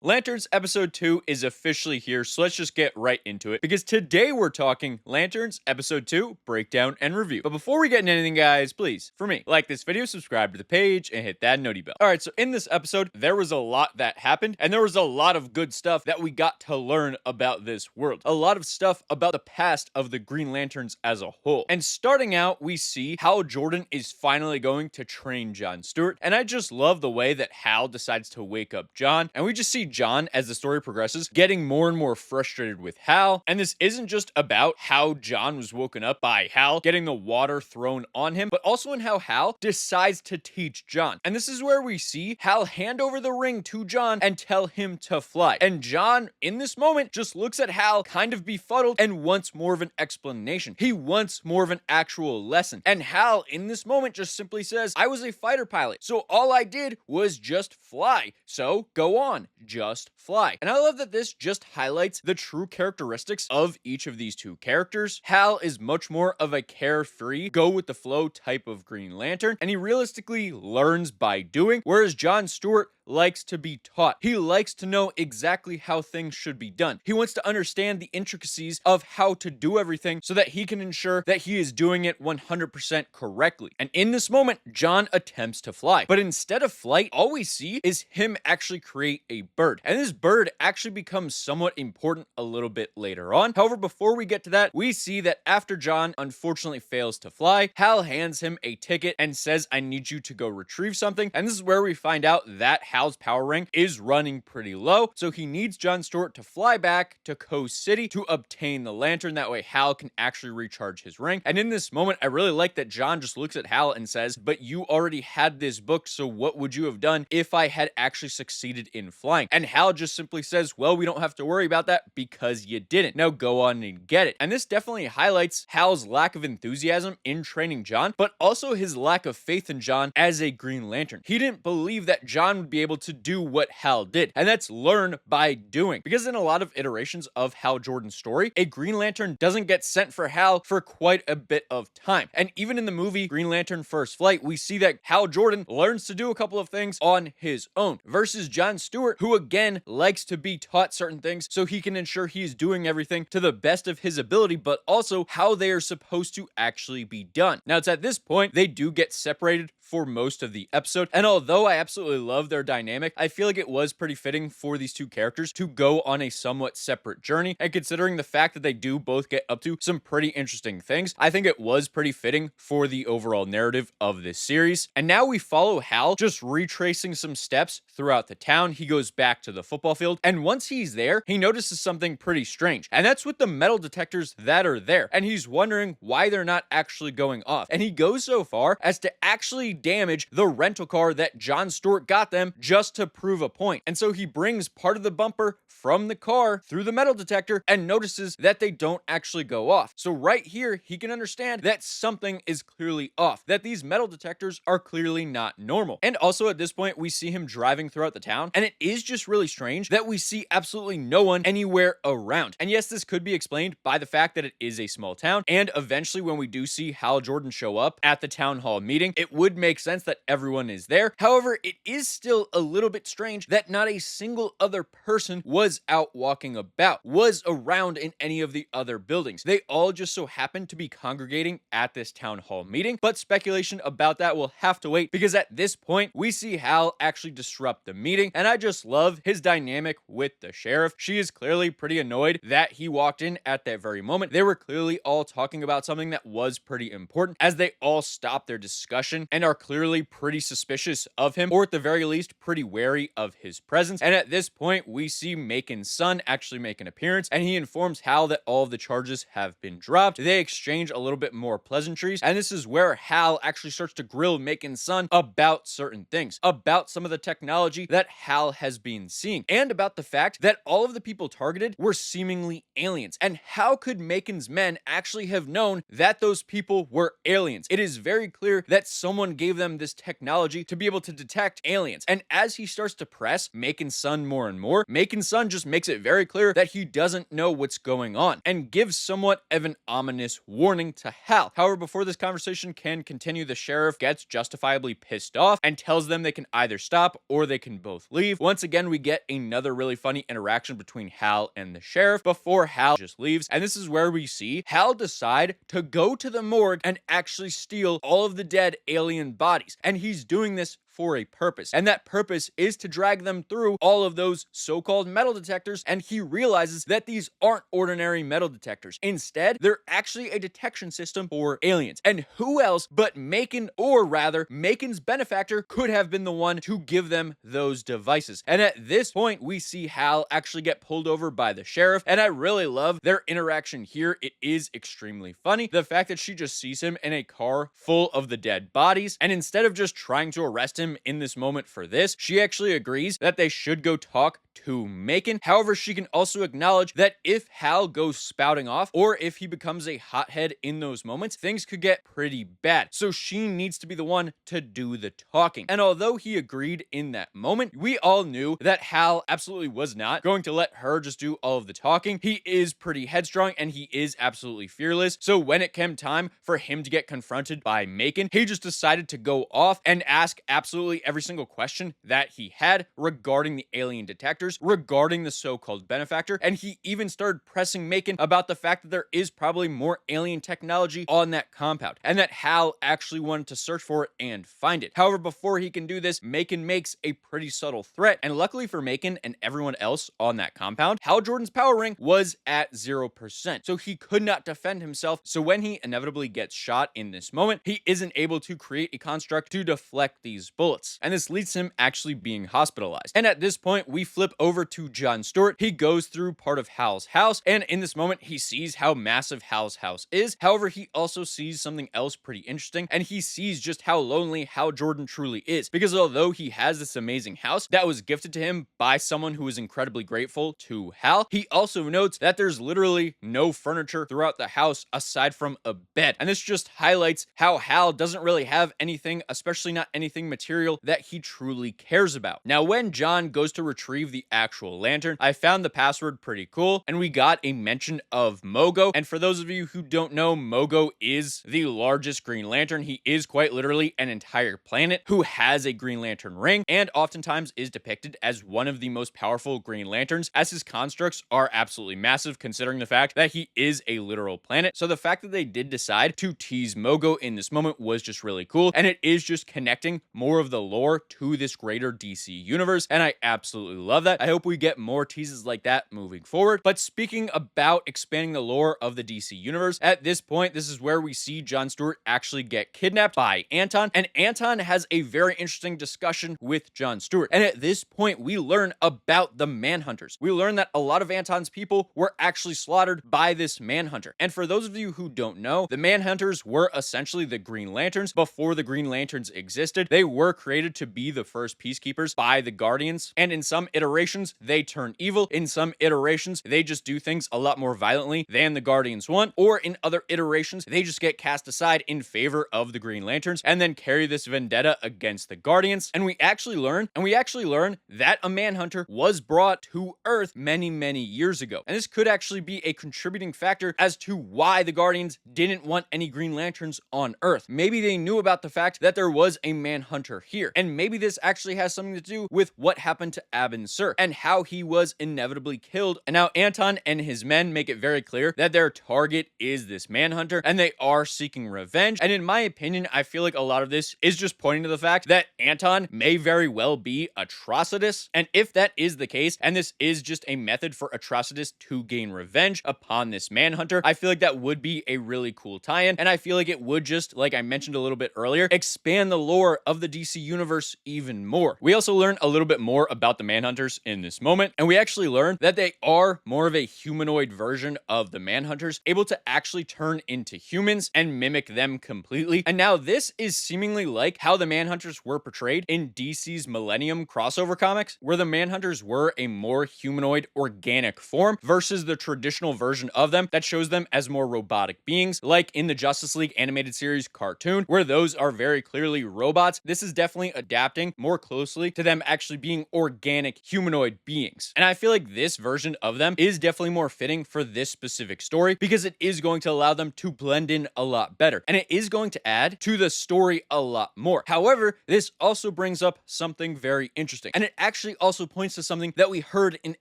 Lanterns episode 2 is officially here, so let's just get right into it, because today we're talking Lanterns episode 2 breakdown and review. But before we get into anything, guys, please, for me, like this video, subscribe to the page, and hit that noti bell. Alright, so in this episode, there was a lot that happened, and there was a lot of good stuff that we got to learn about this world. A lot of stuff about the past of the Green Lanterns as a whole. And starting out, we see Hal Jordan is finally going to train John Stewart, and I just love the way that Hal decides to wake up John, and we just see John, as the story progresses, getting more and more frustrated with Hal. And this isn't just about how John was woken up by Hal getting the water thrown on him, but also in how Hal decides to teach John. And this is where we see Hal hand over the ring to John and tell him to fly. And John, in this moment, just looks at Hal kind of befuddled and wants more of an explanation. He wants more of an actual lesson. And Hal, in this moment, just simply says, I was a fighter pilot, so all I did was just fly. So go on, just fly. And I love that this just highlights the true characteristics of each of these two characters. Hal is much more of a carefree, go with the flow type of Green Lantern, and he realistically learns by doing, whereas John Stewart likes to be taught. He likes to know exactly how things should be done. He wants to understand the intricacies of how to do everything so that he can ensure that he is doing it 100% correctly. And in this moment, John attempts to fly. But instead of flight, all we see is him actually create a bird. And this bird actually becomes somewhat important a little bit later on. However, before we get to that, we see that after John unfortunately fails to fly, Hal hands him a ticket and says, I need you to go retrieve something. And this is where we find out that Hal's power ring is running pretty low, so he needs John Stewart to fly back to Coast City to obtain the lantern. That way Hal can actually recharge his ring. And in this moment, I really like that John just looks at Hal and says, but you already had this book, so what would you have done if I had actually succeeded in flying? And Hal just simply says, well, we don't have to worry about that because you didn't. Now go on and get it. And this definitely highlights Hal's lack of enthusiasm in training John, but also his lack of faith in John as a Green Lantern. He didn't believe that John would be able to do what Hal did, and that's learn by doing. Because in a lot of iterations of Hal Jordan's story, a Green Lantern doesn't get sent for Hal for quite a bit of time. And even in the movie Green Lantern First Flight, we see that Hal Jordan learns to do a couple of things on his own, versus John Stewart, who again likes to be taught certain things so he can ensure he's doing everything to the best of his ability, but also how they are supposed to actually be done. Now, it's at this point they do get separated for most of the episode, and although I absolutely love their dynamic, I feel like it was pretty fitting for these two characters to go on a somewhat separate journey. And considering the fact that they do both get up to some pretty interesting things, I think it was pretty fitting for the overall narrative of this series. And now we follow Hal just retracing some steps throughout the town. He goes back to the football field, and once he's there, he notices something pretty strange, and that's with the metal detectors that are there, and he's wondering why they're not actually going off. And he goes so far as to actually damage the rental car that John Stewart got them just to prove a point. And so he brings part of the bumper from the car through the metal detector and notices that they don't actually go off. So right here, he can understand that something is clearly off, that these metal detectors are clearly not normal. And also at this point, we see him driving throughout the town, and it is just really strange that we see absolutely no one anywhere around. And yes, this could be explained by the fact that it is a small town, and eventually when we do see Hal Jordan show up at the town hall meeting, it would make sense that everyone is there. However, it is still a little bit strange that not a single other person was out walking about, was around in any of the other buildings. They all just so happened to be congregating at this town hall meeting, but speculation about that will have to wait, because at this point we see Hal actually disrupt the meeting, and I just love his dynamic with the sheriff. She is clearly pretty annoyed that he walked in at that very moment. They were clearly all talking about something that was pretty important, as they all stop their discussion and are clearly pretty suspicious of him, or at the very least pretty wary of his presence. And at this point we see Macon's son actually make an appearance, and he informs Hal that all of the charges have been dropped. They exchange a little bit more pleasantries, and this is where Hal actually starts to grill Macon's son about certain things, about some of the technology that Hal has been seeing, and about the fact that all of the people targeted were seemingly aliens. And how could Macon's men actually have known that those people were aliens? It is very clear that someone gave them this technology to be able to detect aliens. And as he starts to press Macon's son more and more, Macon's son just makes it very clear that he doesn't know what's going on and gives somewhat of an ominous warning to Hal. However, before this conversation can continue, the sheriff gets justifiably pissed off and tells them they can either stop or they can both leave. Once again, we get another really funny interaction between Hal and the sheriff before Hal just leaves. And this is where we see Hal decide to go to the morgue and actually steal all of the dead alien bodies. And he's doing this for a purpose, and that purpose is to drag them through all of those so-called metal detectors. And he realizes that these aren't ordinary metal detectors. Instead, they're actually a detection system for aliens. And who else but Macon, or rather Macon's benefactor, could have been the one to give them those devices. And at this point, we see Hal actually get pulled over by the sheriff, and I really love their interaction here. It is extremely funny. The fact that she just sees him in a car full of the dead bodies, and instead of just trying to arrest him in this moment for this, she actually agrees that they should go talk to Macon. However, she can also acknowledge that if Hal goes spouting off, or if he becomes a hothead in those moments, things could get pretty bad. So she needs to be the one to do the talking. And although he agreed in that moment, we all knew that Hal absolutely was not going to let her just do all of the talking. He is pretty headstrong and he is absolutely fearless. So when it came time for him to get confronted by Macon, he just decided to go off and ask absolutely every single question that he had regarding the alien detectors, regarding the so-called benefactor, and he even started pressing Macon about the fact that there is probably more alien technology on that compound, and that Hal actually wanted to search for it and find it. However, before he can do this, Macon makes a pretty subtle threat, and luckily for Macon and everyone else on that compound, Hal Jordan's power ring was at 0%, so he could not defend himself. So when he inevitably gets shot in this moment, he isn't able to create a construct to deflect these bullets, and this leads to him actually being hospitalized. And at this point, we flip over to John Stewart. He goes through part of Hal's house, and in this moment, he sees how massive Hal's house is. However, he also sees something else pretty interesting, and he sees just how lonely Hal Jordan truly is, because although he has this amazing house that was gifted to him by someone who is incredibly grateful to Hal, he also notes that there's literally no furniture throughout the house aside from a bed. And this just highlights how Hal doesn't really have anything, especially not anything material, that he truly cares about. Now, when John goes to retrieve the actual lantern, I found the password pretty cool, and we got a mention of Mogo. And for those of you who don't know, Mogo is the largest Green Lantern. He is quite literally an entire planet who has a Green Lantern ring, and oftentimes is depicted as one of the most powerful Green Lanterns, as his constructs are absolutely massive considering the fact that he is a literal planet. So the fact that they did decide to tease Mogo in this moment was just really cool, and it is just connecting more of the lore to this greater DC universe, and I absolutely love that. I hope we get more teases like that moving forward. But speaking about expanding the lore of the DC universe, at this point, this is where we see John Stewart actually get kidnapped by Anton, and Anton has a very interesting discussion with John Stewart. And at this point, we learn about the manhunters. We learn that a lot of Anton's people were actually slaughtered by this manhunter. And for those of you who don't know, the manhunters were essentially the Green Lanterns before the Green Lanterns existed. They were created to be the first peacekeepers by the Guardians, and in some iterations they turn evil, in some iterations they just do things a lot more violently than the Guardians want, or in other iterations they just get cast aside in favor of the Green Lanterns and then carry this vendetta against the Guardians. And we actually learn that a manhunter was brought to Earth many years ago, and this could actually be a contributing factor as to why the Guardians didn't want any Green Lanterns on Earth. Maybe they knew about the fact that there was a manhunter here, and maybe this actually has something to do with what happened to Abin Sur and how he was inevitably killed. And now Anton and his men make it very clear that their target is this manhunter, and they are seeking revenge. And in my opinion, I feel like a lot of this is just pointing to the fact that Anton may very well be Atrocitus, and if that is the case, and this is just a method for Atrocitus to gain revenge upon this manhunter, I feel like that would be a really cool tie-in, and I feel like it would just, like I mentioned a little bit earlier, expand the lore of the DC universe even more. We also learn a little bit more about the manhunters manhunters in this moment, and we actually learn that they are more of a humanoid version of the manhunters, able to actually turn into humans and mimic them completely. And now this is seemingly like how the manhunters were portrayed in DC's Millennium crossover comics, where the manhunters were a more humanoid, organic form versus the traditional version of them that shows them as more robotic beings, like in the Justice League animated series cartoon, where those are very clearly robots. This is definitely adapting more closely to them actually being organic humanoid beings. And I feel like this version of them is definitely more fitting for this specific story because it is going to allow them to blend in a lot better, and it is going to add to the story a lot more. However, this also brings up something very interesting, and it actually also points to something that we heard in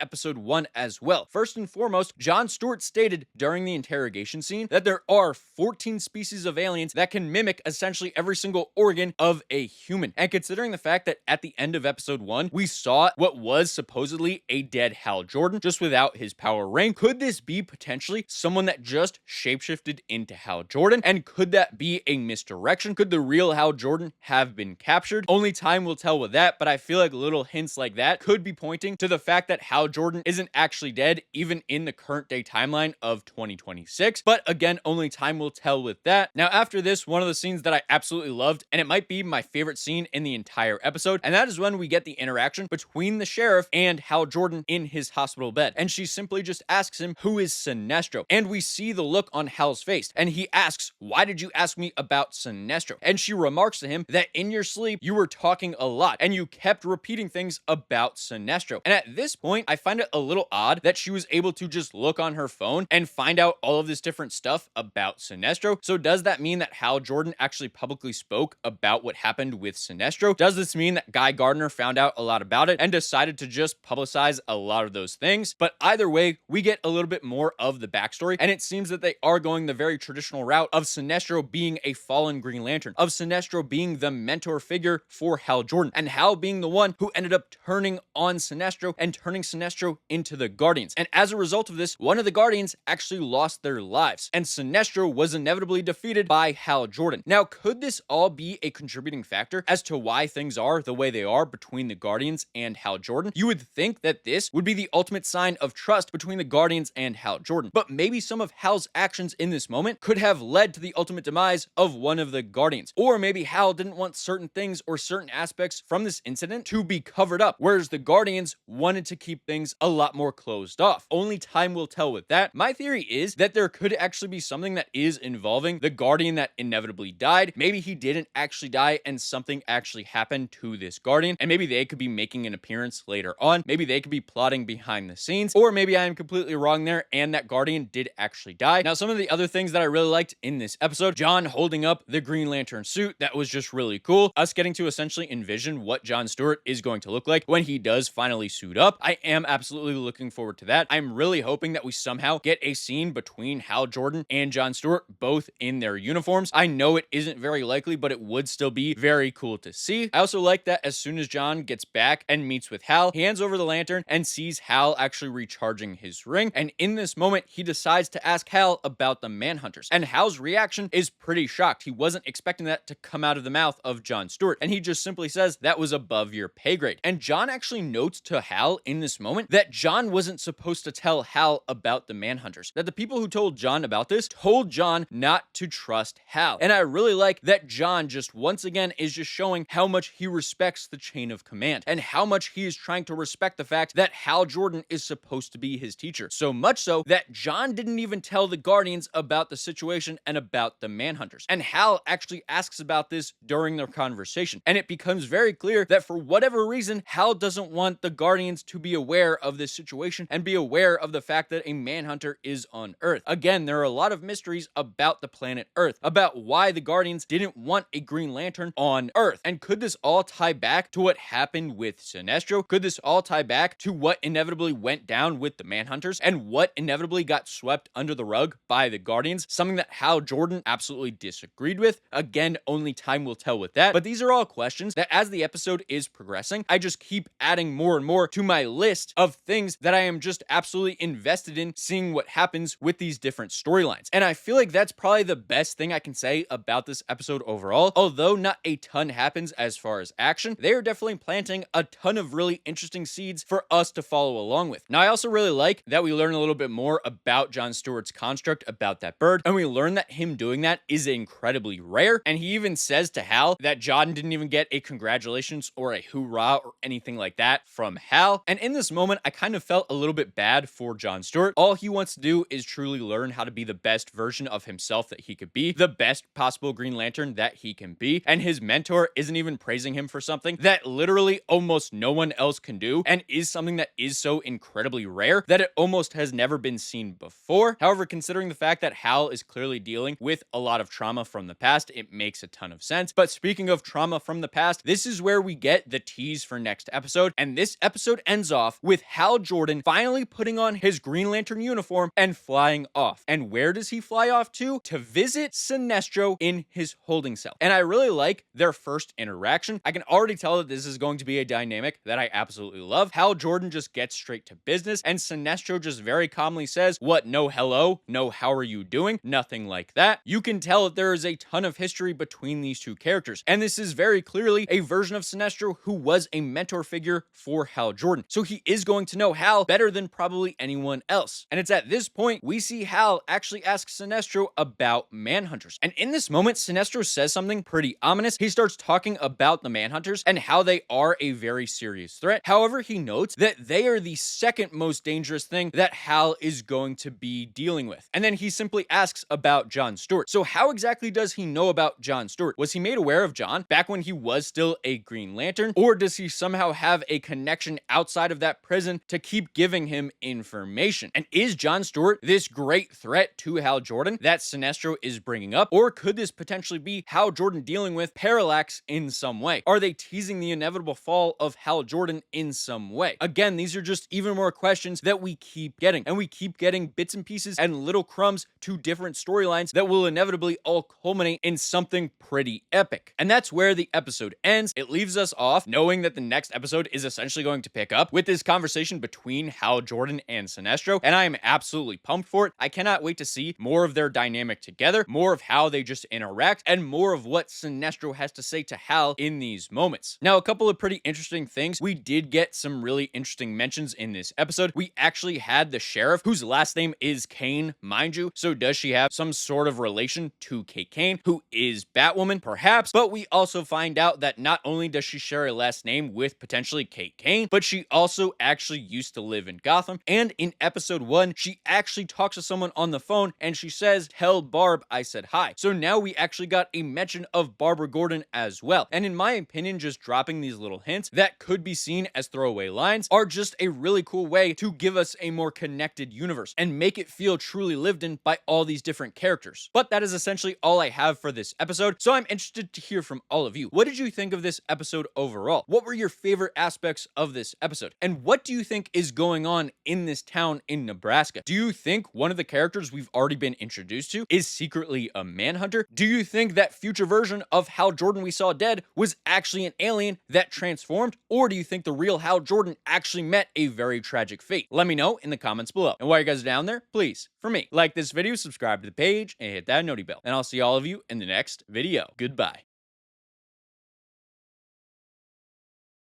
episode 1 as well. First and foremost, Jon Stewart stated during the interrogation scene that there are 14 species of aliens that can mimic essentially every single organ of a human. And considering the fact that at the end of episode 1, we saw what was supposedly a dead Hal Jordan just without his power ring, could this be potentially someone that just shapeshifted into Hal Jordan? And could that be a misdirection? Could the real Hal Jordan have been captured? Only time will tell with that, but I feel like little hints like that could be pointing to the fact that Hal Jordan isn't actually dead, even in the current day timeline of 2026. But again, only time will tell with that. Now, after this, one of the scenes that I absolutely loved, and it might be my favorite scene in the entire episode, and that is when we get the interaction between the sheriff and Hal Jordan in his hospital bed. And she simply just asks him, "Who is Sinestro?" And we see the look on Hal's face, and he asks, "Why did you ask me about Sinestro?" And she remarks to him that in your sleep, you were talking a lot, and you kept repeating things about Sinestro. And at this point, I find it a little odd that she was able to just look on her phone and find out all of this different stuff about Sinestro. So does that mean that Hal Jordan actually publicly spoke about what happened with Sinestro? Does this mean that Guy Gardner found out a lot about it and decided to just publicize a lot of those things? But either way, we get a little bit more of the backstory, and it seems that they are going the very traditional route of Sinestro being a fallen Green Lantern, of Sinestro being the mentor figure for Hal Jordan, and Hal being the one who ended up turning on Sinestro and turning Sinestro into the Guardians. And as a result of this, one of the Guardians actually lost their lives, and Sinestro was inevitably defeated by Hal Jordan. Now, could this all be a contributing factor as to why things are the way they are between the Guardians and Hal Jordan? You would think that this would be the ultimate sign of trust between the Guardians and Hal Jordan, but maybe some of Hal's actions in this moment could have led to the ultimate demise of one of the Guardians. Or maybe Hal didn't want certain things or certain aspects from this incident to be covered up, whereas the Guardians wanted to keep things a lot more closed off. Only time will tell with that. My theory is that there could actually be something that is involving the Guardian that inevitably died. Maybe he didn't actually die and something actually happened to this Guardian, and maybe they could be making an appearance later on. Maybe they could be plotting behind the scenes, or maybe I am completely wrong there and that Guardian did actually die. Now, some of the other things that I really liked in this episode, John holding up the Green Lantern suit, that was just really cool. Us getting to essentially envision what Jon Stewart is going to look like when he does finally suit up. I am absolutely looking forward to that. I'm really hoping that we somehow get a scene between Hal Jordan and Jon Stewart, both in their uniforms. I know it isn't very likely, but it would still be very cool to see. I also like that as soon as John gets back and meets with Hal, he hands over the lantern and sees Hal actually recharging his ring. And in this moment, he decides to ask Hal about the Manhunters. And Hal's reaction is pretty shocked. He wasn't expecting that to come out of the mouth of Jon Stewart. And he just simply says, "That was above your pay grade." And John actually notes to Hal in this moment that John wasn't supposed to tell Hal about the Manhunters. That the people who told John about this told John not to trust Hal. And I really like that John just once again is just showing how much he respects the chain of command and how much he is trying to respect the fact that Hal Jordan is supposed to be his teacher. So much so that John didn't even tell the Guardians about the situation and about the Manhunters. And Hal actually asks about this during their conversation. And it becomes very clear that for whatever reason, Hal doesn't want the Guardians to be aware of this situation and be aware of the fact that a Manhunter is on Earth. Again, there are a lot of mysteries about the planet Earth, about why the Guardians didn't want a Green Lantern on Earth. And could this all tie back to what happened with Sinestro? Could this all tie back to what inevitably went down with the Manhunters and what inevitably got swept under the rug by the Guardians? Something that Hal Jordan absolutely disagreed with. Again, only time will tell with that. But these are all questions that as the episode is progressing, I just keep adding more and more to my list of things that I am just absolutely invested in seeing what happens with these different storylines. And I feel like that's probably the best thing I can say about this episode overall. Although not a ton happens as far as action, they are definitely planting a ton of really interesting interesting seeds for us to follow along with. Now, I also really like that we learn a little bit more about Jon Stewart's construct about that bird, and we learn that him doing that is incredibly rare, and he even says to Hal that Jon didn't even get a congratulations or a hoorah or anything like that from Hal. And in this moment, I kind of felt a little bit bad for Jon Stewart. All he wants to do is truly learn how to be the best version of himself that he could be, the best possible Green Lantern that he can be, and his mentor isn't even praising him for something that literally almost no one else can do, and is something that is so incredibly rare that it almost has never been seen before. However, considering the fact that Hal is clearly dealing with a lot of trauma from the past, it makes a ton of sense. But speaking of trauma from the past, this is where we get the tease for next episode, and this episode ends off with Hal Jordan finally putting on his Green Lantern uniform and flying off. And where does he fly off to? To visit Sinestro in his holding cell. And I really like their first interaction. I can already tell that this is going to be a dynamic that I absolutely love. Hal Jordan just gets straight to business, and Sinestro just very calmly says, "What, no hello? No how are you doing?" Nothing like that. You can tell that there is a ton of history between these two characters, and this is very clearly a version of Sinestro who was a mentor figure for Hal Jordan. So he is going to know Hal better than probably anyone else. And it's at this point we see Hal actually ask Sinestro about manhunters. And in this moment, Sinestro says something pretty ominous. He starts talking about the manhunters and how they are a very serious threat. However, he notes that they are the second most dangerous thing that Hal is going to be dealing with. And then he simply asks about Jon Stewart. So how exactly does he know about Jon Stewart? Was he made aware of Jon back when he was still a Green Lantern? Or does he somehow have a connection outside of that prison to keep giving him information? And is Jon Stewart this great threat to Hal Jordan that Sinestro is bringing up? Or could this potentially be Hal Jordan dealing with Parallax in some way? Are they teasing the inevitable fall of Hal Jordan in some way? Again, these are just even more questions that we keep getting, and we keep getting bits and pieces and little crumbs to different storylines that will inevitably all culminate in something pretty epic. And that's where the episode ends. It leaves us off knowing that the next episode is essentially going to pick up with this conversation between Hal Jordan and Sinestro, and I am absolutely pumped for it. I cannot wait to see more of their dynamic together, more of how they just interact, and more of what Sinestro has to say to Hal in these moments. Now, a couple of pretty interesting things. We did get some really interesting mentions in this episode. We actually had the sheriff, whose last name is Kane, mind you. So does she have some sort of relation to Kate Kane, who is Batwoman? Perhaps. But we also find out that not only does she share a last name with potentially Kate Kane, but she also actually used to live in Gotham. And in episode 1, she actually talks to someone on the phone and she says, "Tell Barb I said hi." So now we actually got a mention of Barbara Gordon as well. And in my opinion, just dropping these little hints that could be seen as throwaway lines are just a really cool way to give us a more connected universe and make it feel truly lived in by all these different characters. But that is essentially all I have for this episode, so I'm interested to hear from all of you. What did you think of this episode overall? What were your favorite aspects of this episode? And what do you think is going on in this town in Nebraska? Do you think one of the characters we've already been introduced to is secretly a manhunter? Do you think that future version of Hal Jordan we saw dead was actually an alien that transformed? Or do you think the real Hal Jordan actually met a very tragic fate? Let me know in the comments below. And while you guys are down there, please, for me, like this video, subscribe to the page, and hit that noti bell. And I'll see all of you in the next video. Goodbye.